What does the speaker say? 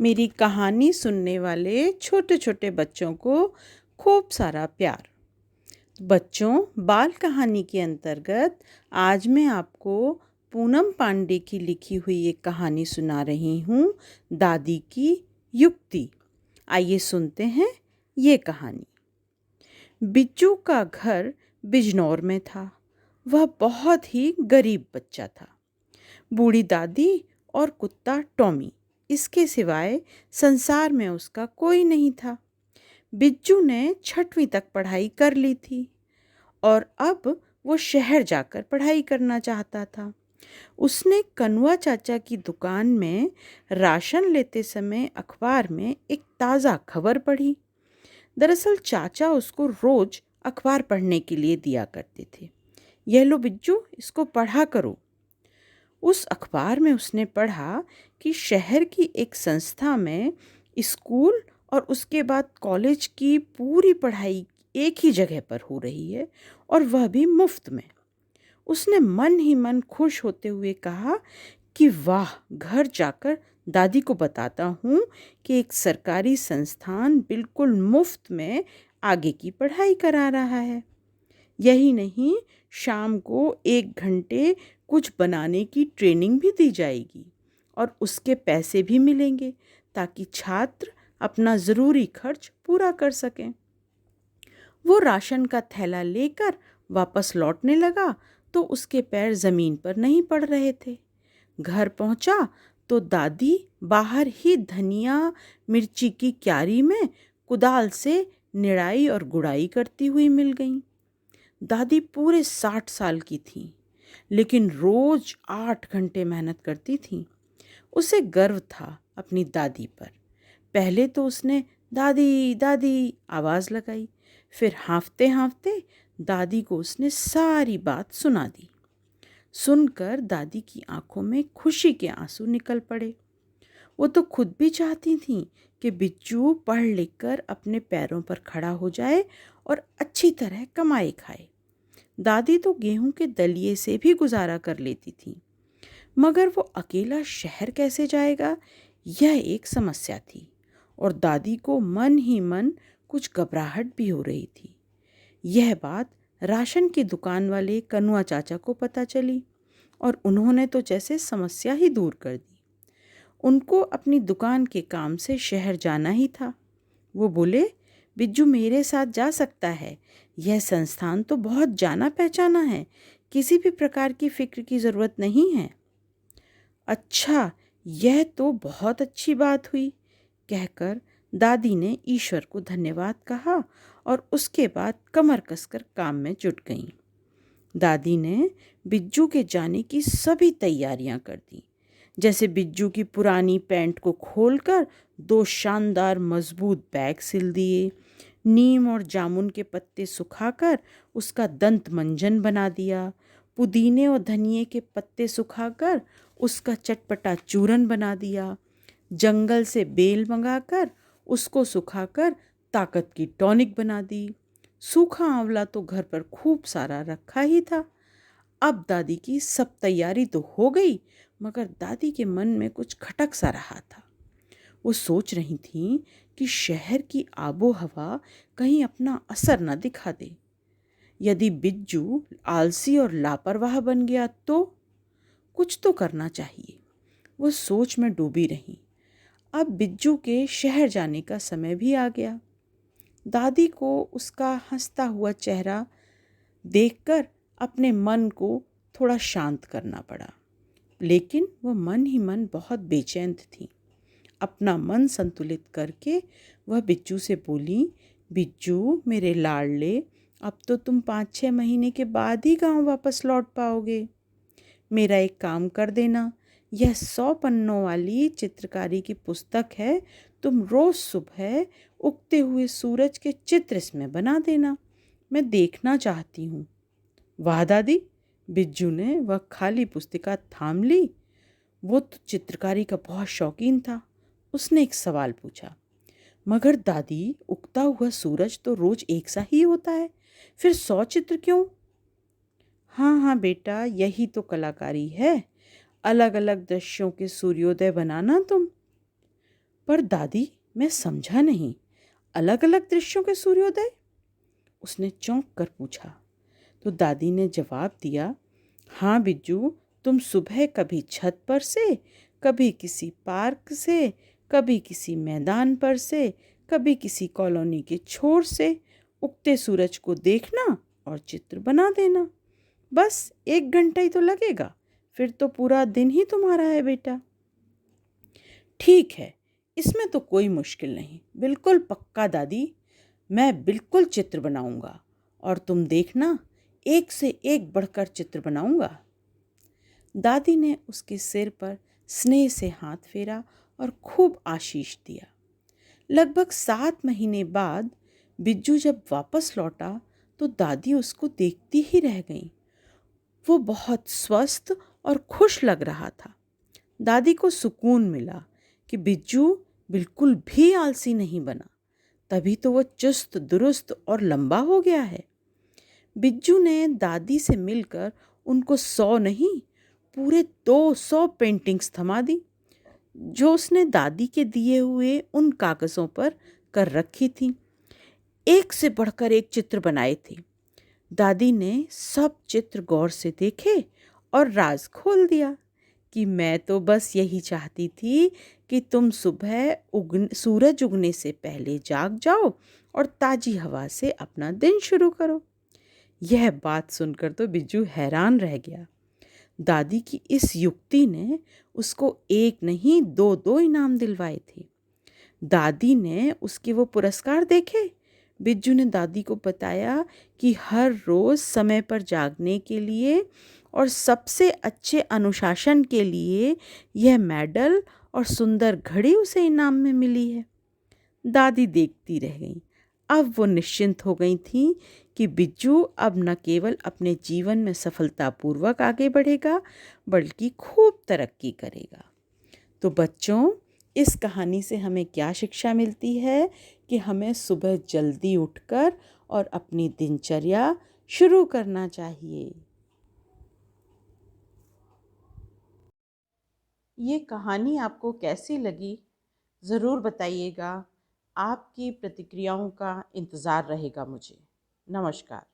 मेरी कहानी सुनने वाले छोटे छोटे बच्चों को खूब सारा प्यार। बच्चों, बाल कहानी के अंतर्गत आज मैं आपको पूनम पांडे की लिखी हुई एक कहानी सुना रही हूँ, दादी की युक्ति। आइए सुनते हैं ये कहानी। बिज्जू का घर बिजनौर में था। वह बहुत ही गरीब बच्चा था। बूढ़ी दादी और कुत्ता टॉमी, इसके सिवाय संसार में उसका कोई नहीं था। बिज्जू ने 6वीं तक पढ़ाई कर ली थी और अब वो शहर जाकर पढ़ाई करना चाहता था। उसने कनुआ चाचा की दुकान में राशन लेते समय अखबार में एक ताज़ा खबर पढ़ी। दरअसल चाचा उसको रोज अखबार पढ़ने के लिए दिया करते थे। यह लो बिज्जू, इसको पढ़ा करो। उस अखबार में उसने पढ़ा कि शहर की एक संस्था में स्कूल और उसके बाद कॉलेज की पूरी पढ़ाई एक ही जगह पर हो रही है, और वह भी मुफ्त में। उसने मन ही मन खुश होते हुए कहा कि वाह, घर जाकर दादी को बताता हूँ कि एक सरकारी संस्थान बिल्कुल मुफ्त में आगे की पढ़ाई करा रहा है। यही नहीं, शाम को 1 घंटे कुछ बनाने की ट्रेनिंग भी दी जाएगी और उसके पैसे भी मिलेंगे, ताकि छात्र अपना ज़रूरी खर्च पूरा कर सकें। वो राशन का थैला लेकर वापस लौटने लगा तो उसके पैर ज़मीन पर नहीं पड़ रहे थे। घर पहुंचा तो दादी बाहर ही धनिया मिर्ची की क्यारी में कुदाल से निराई और गुड़ाई करती हुई मिल गईं। दादी पूरे 60 साल की थी, लेकिन रोज 8 घंटे मेहनत करती थी। उसे गर्व था अपनी दादी पर। पहले तो उसने दादी दादी आवाज़ लगाई, फिर हाँफते हाँफते दादी को उसने सारी बात सुना दी। सुनकर दादी की आंखों में खुशी के आंसू निकल पड़े। वो तो खुद भी चाहती थी कि बिज्जू पढ़ लिख कर अपने पैरों पर खड़ा हो जाए और अच्छी तरह कमाए खाए। दादी तो गेहूं के दलिए से भी गुजारा कर लेती थी, मगर वो अकेला शहर कैसे जाएगा, यह एक समस्या थी। और दादी को मन ही मन कुछ घबराहट भी हो रही थी। यह बात राशन की दुकान वाले कनुआ चाचा को पता चली और उन्होंने तो जैसे समस्या ही दूर कर दी। उनको अपनी दुकान के काम से शहर जाना ही था। वो बोले, बिज्जू मेरे साथ जा सकता है। यह संस्थान तो बहुत जाना पहचाना है, किसी भी प्रकार की फिक्र की ज़रूरत नहीं है। अच्छा, यह तो बहुत अच्छी बात हुई, कहकर दादी ने ईश्वर को धन्यवाद कहा और उसके बाद कमर कसकर काम में जुट गईं। दादी ने बिज्जू के जाने की सभी तैयारियां कर दी। जैसे बिज्जू की पुरानी पैंट को खोलकर 2 शानदार मजबूत बैग सिल दिए, नीम और जामुन के पत्ते सुखाकर उसका दंत मंजन बना दिया, पुदीने और धनिए के पत्ते सुखाकर उसका चटपटा चूरन बना दिया, जंगल से बेल मंगाकर उसको सुखाकर ताकत की टॉनिक बना दी। सूखा आंवला तो घर पर खूब सारा रखा ही था। अब दादी की सब तैयारी तो हो गई, मगर दादी के मन में कुछ खटक सा रहा था। वो सोच रही थी कि शहर की आबो हवा कहीं अपना असर न दिखा दे। यदि बिज्जू आलसी और लापरवाह बन गया तो कुछ तो करना चाहिए। वो सोच में डूबी रही। अब बिज्जू के शहर जाने का समय भी आ गया। दादी को उसका हंसता हुआ चेहरा देखकर अपने मन को थोड़ा शांत करना पड़ा, लेकिन वह मन ही मन बहुत बेचैन थी। अपना मन संतुलित करके वह बिज्जू से बोली, बिज्जू मेरे लाडले, अब तो तुम 5-6 महीने के बाद ही गांव वापस लौट पाओगे। मेरा एक काम कर देना, यह 100 पन्नों वाली चित्रकारी की पुस्तक है। तुम रोज़ सुबह उगते हुए सूरज के चित्र इसमें बना देना, मैं देखना चाहती हूँ। वाह दादी, बिज्जू ने वह खाली पुस्तिका थाम ली। वो तो चित्रकारी का बहुत शौकीन था। उसने एक सवाल पूछा, मगर दादी, उगता हुआ सूरज तो रोज एक सा ही होता है, फिर 100 चित्र क्यों? हाँ हाँ बेटा, यही तो कलाकारी है, अलग अलग दृश्यों के सूर्योदय बनाना तुम। पर दादी, मैं समझा नहीं, अलग अलग दृश्यों के सूर्योदय? उसने चौंक कर पूछा। तो दादी ने जवाब दिया, हाँ बिज्जू, तुम सुबह कभी छत पर से, कभी किसी पार्क से, कभी किसी मैदान पर से, कभी किसी कॉलोनी के छोर से उगते सूरज को देखना और चित्र बना देना। बस 1 घंटा ही तो लगेगा, फिर तो पूरा दिन ही तुम्हारा है बेटा। ठीक है, इसमें तो कोई मुश्किल नहीं, बिल्कुल पक्का दादी, मैं बिल्कुल चित्र बनाऊंगा और तुम देखना, एक से एक बढ़कर चित्र बनाऊंगा। दादी ने उसके सिर पर स्नेह से हाथ फेरा और खूब आशीष दिया। लगभग 7 महीने बाद बिज्जू जब वापस लौटा तो दादी उसको देखती ही रह गई। वो बहुत स्वस्थ और खुश लग रहा था। दादी को सुकून मिला कि बिज्जू बिल्कुल भी आलसी नहीं बना, तभी तो वो चुस्त दुरुस्त और लंबा हो गया है। बिज्जू ने दादी से मिलकर उनको 100 नहीं, पूरे 200 पेंटिंग्स थमा दी, जो उसने दादी के दिए हुए उन कागज़ों पर कर रखी थी। एक से बढ़कर एक चित्र बनाए थे। दादी ने सब चित्र गौर से देखे और राज खोल दिया कि मैं तो बस यही चाहती थी कि तुम सुबह सूरज उगने से पहले जाग जाओ और ताज़ी हवा से अपना दिन शुरू करो। यह बात सुनकर तो बिज्जू हैरान रह गया। दादी की इस युक्ति ने उसको एक नहीं 2-2 इनाम दिलवाए थे। दादी ने उसके वो पुरस्कार देखे। बिज्जू ने दादी को बताया कि हर रोज़ समय पर जागने के लिए और सबसे अच्छे अनुशासन के लिए यह मेडल और सुंदर घड़ी उसे इनाम में मिली है। दादी देखती रह गई। अब वो निश्चिंत हो गई थी कि बिज्जू अब न केवल अपने जीवन में सफलतापूर्वक आगे बढ़ेगा, बल्कि खूब तरक्की करेगा। तो बच्चों, इस कहानी से हमें क्या शिक्षा मिलती है कि हमें सुबह जल्दी उठकर और अपनी दिनचर्या शुरू करना चाहिए। ये कहानी आपको कैसी लगी, ज़रूर बताइएगा। आपकी प्रतिक्रियाओं का इंतज़ार रहेगा मुझे। नमस्कार।